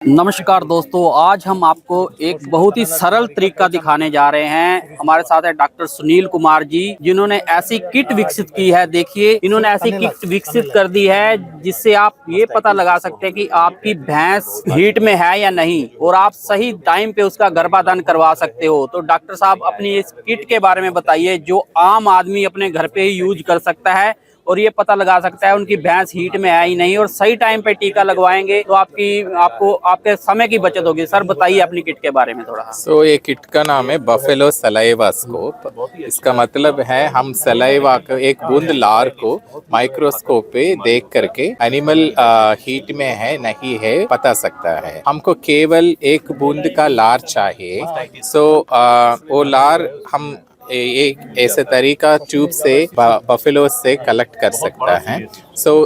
नमस्कार दोस्तों, आज हम आपको एक बहुत ही सरल तरीका दिखाने जा रहे हैं। हमारे साथ है डॉक्टर सुनील कुमार जी, जिन्होंने ऐसी किट विकसित की है। देखिए, इन्होंने ऐसी किट विकसित कर दी है जिससे आप ये पता लगा सकते हैं कि आपकी भैंस हीट में है या नहीं, और आप सही टाइम पे उसका गर्भाधान करवा सकते हो। तो डॉक्टर साहब, अपनी इस किट के बारे में बताइए जो आम आदमी अपने घर पे ही यूज कर सकता है और ये पता लगा सकता है उनकी भैंस हीट में है ही नहीं, और सही टाइम पे टीका लगवाएंगे तो आपके समय की बचत होगी। सर बताइए अपनी किट के बारे में थोड़ा। ये किट का नाम है बफेलो सलाइवा स्कोप। इसका मतलब है हम सलाइवा को एक बूंद लार को माइक्रोस्कोप पे देख करके एनिमल हीट में है नहीं है पता सकता है। हमको केवल एक बूंद का लार चाहिए। वो लार हम एक ऐसे तरीका ट्यूब से बफेलो से कलेक्ट कर सकता है।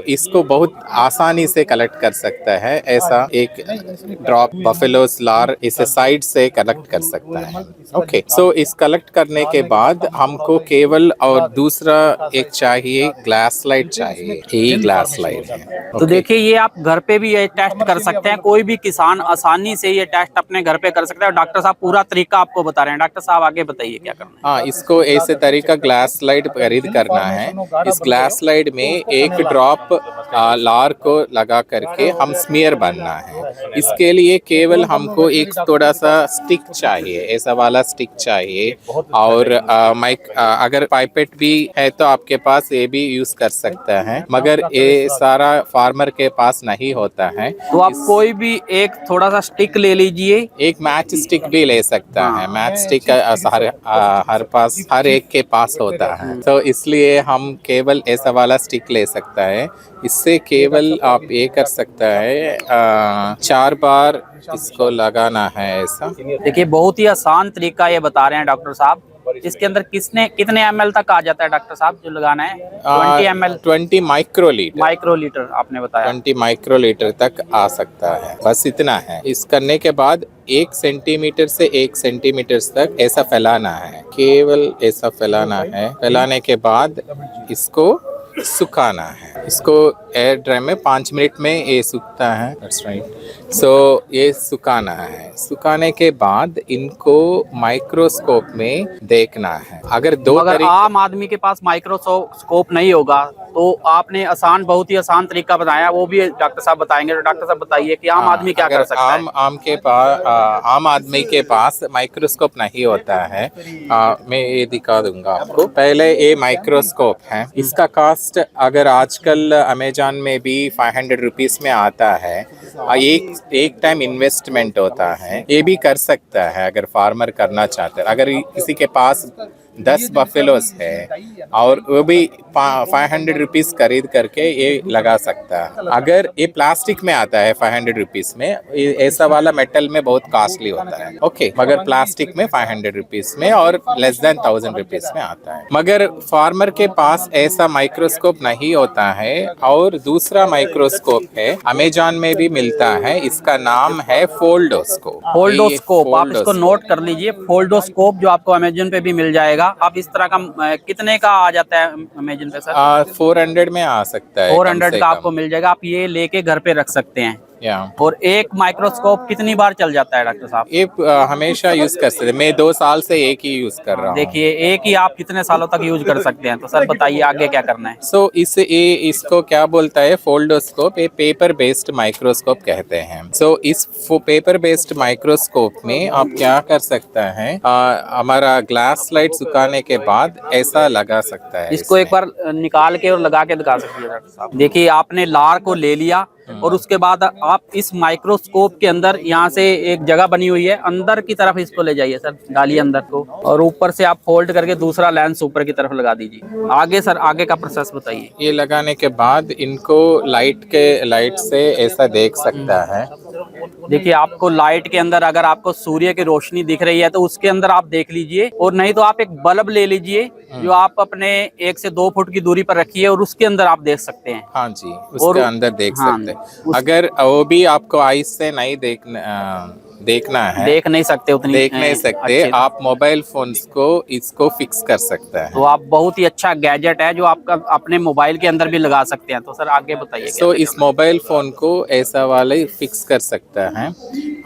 इसको बहुत आसानी से कलेक्ट कर सकता है। ऐसा एक ड्रॉप बफेलो लार इसे साइड से कलेक्ट कर सकता है। ओके, इस कलेक्ट करने के बाद हमको केवल और दूसरा एक चाहिए, ग्लास स्लाइड चाहिए। यही ग्लास स्लाइड है। तो देखिए, ये आप घर पे भी ये टेस्ट कर सकते हैं। कोई भी किसान आसानी से ये टेस्ट अपने घर पे कर सकता है। डॉक्टर साहब पूरा तरीका आपको बता रहे हैं। डॉक्टर साहब आगे बताइए क्या करना है। हाँ, इसको ऐसे तरीका ग्लास स्लाइड खरीद करना है। इस ग्लास स्लाइड में एक ड्रॉप लार को लगा करके हम स्मीयर बनना है। इसके लिए केवल हमको एक थोड़ा सा स्टिक चाहिए, ऐसा वाला स्टिक चाहिए। और अगर पाइपेट भी है तो आपके पास ये भी यूज कर सकता है, मगर ये सारा फार्मर के पास नहीं होता है। तो आप कोई भी एक थोड़ा सा स्टिक ले लीजिए। एक मैच स्टिक भी ले सकता है। मैच स्टिक हर एक के पास होता है, तो इसलिए हम केवल ऐसा वाला स्टिक ले सकता है। इससे केवल आप ये कर सकता है, 4 बार इसको लगाना है ऐसा। देखिए, बहुत ही आसान तरीका ये बता रहे हैं डॉक्टर साहब। इसके अंदर कितने ml तक आ जाता है डॉक्टर साहब जो लगाना है? 20 ml, 20 माइक्रोलीटर आपने बताया। 20 माइक्रोलीटर तक आ सकता है। बस इतना है। इस करने के बाद 1 सेंटीमीटर से 1 सेंटीमीटर तक ऐसा फैलाना है, केवल ऐसा फैलाना है। फैलाने के बाद इसको सुखाना है। इसको एयर ड्राई में 5 मिनट में ये सूखता है। That's right. ये सुखाना है। सुखाने के बाद इनको माइक्रोस्कोप में देखना है। अगर आम आदमी के पास माइक्रोस्कोप नहीं होगा तो आपने बहुत ही आसान तरीका बताया, वो भी डॉक्टर साहब बताएंगे। तो डॉक्टर साहब बताइए कि आम आदमी क्या कर सकता है। आम आदमी के पास माइक्रोस्कोप नहीं होता है। मैं ये दिखा दूंगा आपको। पहले ये माइक्रोस्कोप है। इसका कास्ट अगर आजकल अमेजॉन में भी 500 रुपीस में आता है। एक टाइम इन्वेस्टमेंट होता है। ये भी कर सकता है अगर फार्मर करना चाहता है। अगर किसी के पास 10 बफेलोस है और वो भी 500 रुपीस खरीद करके ये लगा सकता है। अगर ये प्लास्टिक में आता है 500 रुपीस में, ऐसा वाला मेटल में बहुत कॉस्टली होता है। ओके, मगर प्लास्टिक में 500 रुपीस में और लेस देन 1000 रुपीस में आता है। मगर फार्मर के पास ऐसा माइक्रोस्कोप नहीं होता है। और दूसरा माइक्रोस्कोप है, अमेजॉन में भी मिलता है। इसका नाम है फोल्डोस्कोप। आप इसको नोट कर लीजिए। फोल्डोस्कोप जो आपको अमेजन पे भी मिल जाएगा। आप इस तरह का कितने का आ जाता है अमेजन पे सर? 400 में आ सकता है। 400 का आपको मिल जाएगा। आप ये लेके घर पे रख सकते हैं। और एक माइक्रोस्कोप कितनी बार चल जाता है डॉक्टर साहब? ये हमेशा यूज कर सकते हैं। मैं 2 साल से एक ही यूज कर रहा हूँ। देखिए, एक ही आप कितने सालों तक यूज कर सकते हैं। तो सर बताइए आगे क्या करना है। इसको क्या बोलता है, फोल्डोस्कोप। ये पेपर बेस्ड माइक्रोस्कोप कहते हैं। इस पेपर बेस्ड माइक्रोस्कोप में आप क्या कर सकता है, हमारा ग्लास स्लाइड सुखाने के बाद ऐसा लगा सकता है। इसको एक बार निकाल के और लगा के दिखा सकते हैं डॉक्टर साहब। देखिए, आपने लार को ले लिया और उसके बाद आप इस माइक्रोस्कोप के अंदर, यहाँ से एक जगह बनी हुई है, अंदर की तरफ इसको ले जाइए सर, डालिए अंदर को, और ऊपर से आप फोल्ड करके दूसरा लेंस ऊपर की तरफ लगा दीजिए। आगे सर, आगे का प्रोसेस बताइए। ये लगाने के बाद इनको लाइट से ऐसा देख सकता है। देखिए, आपको लाइट के अंदर अगर आपको सूर्य की रोशनी दिख रही है तो उसके अंदर आप देख लीजिए, और नहीं तो आप एक बल्ब ले लीजिए जो आप अपने 1 से 2 फुट की दूरी पर रखिए और उसके अंदर आप देख सकते हैं। हाँ जी, उसके अंदर देख सकते हैं। अगर वो भी आपको आइस से नहीं देखना है, देख नहीं सकते उतनी, देख नहीं सकते, अच्छे। आप मोबाइल फोन्स को इसको फिक्स कर सकते हैं। तो आप बहुत ही अच्छा गैजेट है जो आपका अपने मोबाइल के अंदर भी लगा सकते हैं। तो सर आगे बताइए। सो इस मोबाइल फोन को ऐसा वाले फिक्स कर सकता है।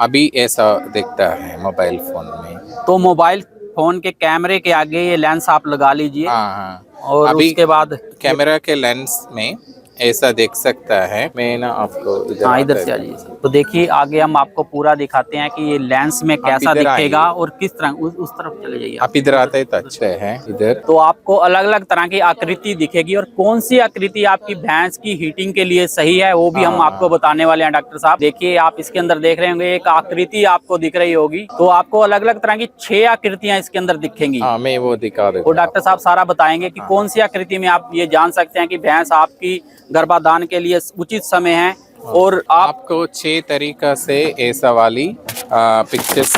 अभी ऐसा दिखता है मोबाइल फोन में। तो मोबाइल फोन के कैमरे के आगे ये लेंस आप लगा लीजिए, हाँ हाँ, और अभी उसके बाद कैमरा के लेंस में ऐसा देख सकता है। मैं ना आपको हाँ इधर आकर- से आ जाइए सर। तो देखिए आगे हम आपको पूरा दिखाते हैं कि ये लेंस में कैसा इधर आइए। दिखेगा और किस तरह उस तरफ चले जाइए आप इधर आते तो अच्छे हैं इधर। तो आपको अलग अलग तरह की आकृति दिखेगी, और कौन सी आकृति आपकी भैंस की हीटिंग के लिए सही है वो भी हम हाँ। आपको बताने वाले हैं डॉक्टर साहब। देखिए आप इसके अंदर देख रहे होंगे एक आकृति आपको दिख रही होगी, तो आपको अलग अलग तरह की 6 आकृतियां इसके अंदर दिखेंगी। हाँ मैं वो दिखा वो देता डॉक्टर साहब सारा बताएंगे कि कौन सी आकृति में आप ये जान सकते हैं कि भैंस आपकी गर्भाधान के लिए उचित समय है। और आप आपको 6 तरीका से ऐसा वाली पिक्चर्स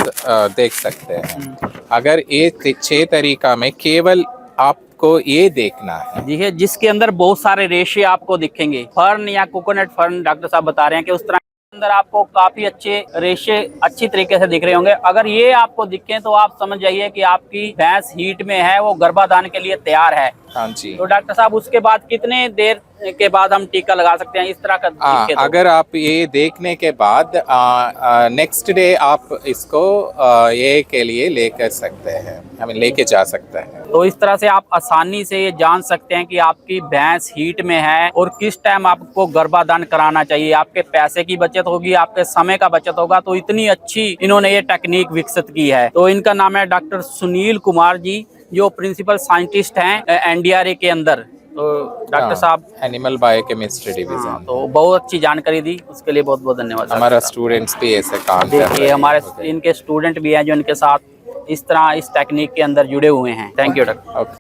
देख सकते हैं। अगर ये 6 तरीका में केवल आपको ये देखना है। देखिए जिसके अंदर बहुत सारे रेशे आपको दिखेंगे, फर्न या कोकोनट फर्न डॉक्टर साहब बता रहे हैं कि उस तरह के अंदर आपको काफी अच्छे रेशे अच्छी तरीके से दिख रहे होंगे। अगर ये आपको दिखे तो आप समझ जाइए कि आपकी भैंस हीट में है, वो गर्भाधान के लिए तैयार है। हाँ जी। तो डॉक्टर साहब उसके बाद कितने देर के बाद हम टीका लगा सकते हैं इस तरह का दिखे तो? अगर आप ये देखने के बाद नेक्स्ट डे आप इसको ये के लिए लेकर सकते हैं, हमें लेके जा सकते हैं। तो इस तरह से आप आसानी से ये जान सकते हैं कि आपकी भैंस हीट में है और किस टाइम आपको गर्भाधान कराना चाहिए। आपके पैसे की बचत होगी, आपके समय का बचत होगा। तो इतनी अच्छी इन्होंने ये टेक्निक विकसित की है। तो इनका नाम है डॉक्टर सुनील कुमार जी, जो प्रिंसिपल साइंटिस्ट हैं एनडीआरए के अंदर। तो डॉक्टर साहब एनिमल बायोकेमिस्ट्री डिवीजन, तो बहुत अच्छी जानकारी दी, उसके लिए बहुत बहुत धन्यवाद। हमारा स्टूडेंट्स भी ऐसे काम कर रहे देखिए हैं। हमारे इनके स्टूडेंट भी हैं जो इनके साथ इस तरह इस टेक्निक के अंदर जुड़े हुए हैं। Thank you doctor. ओके।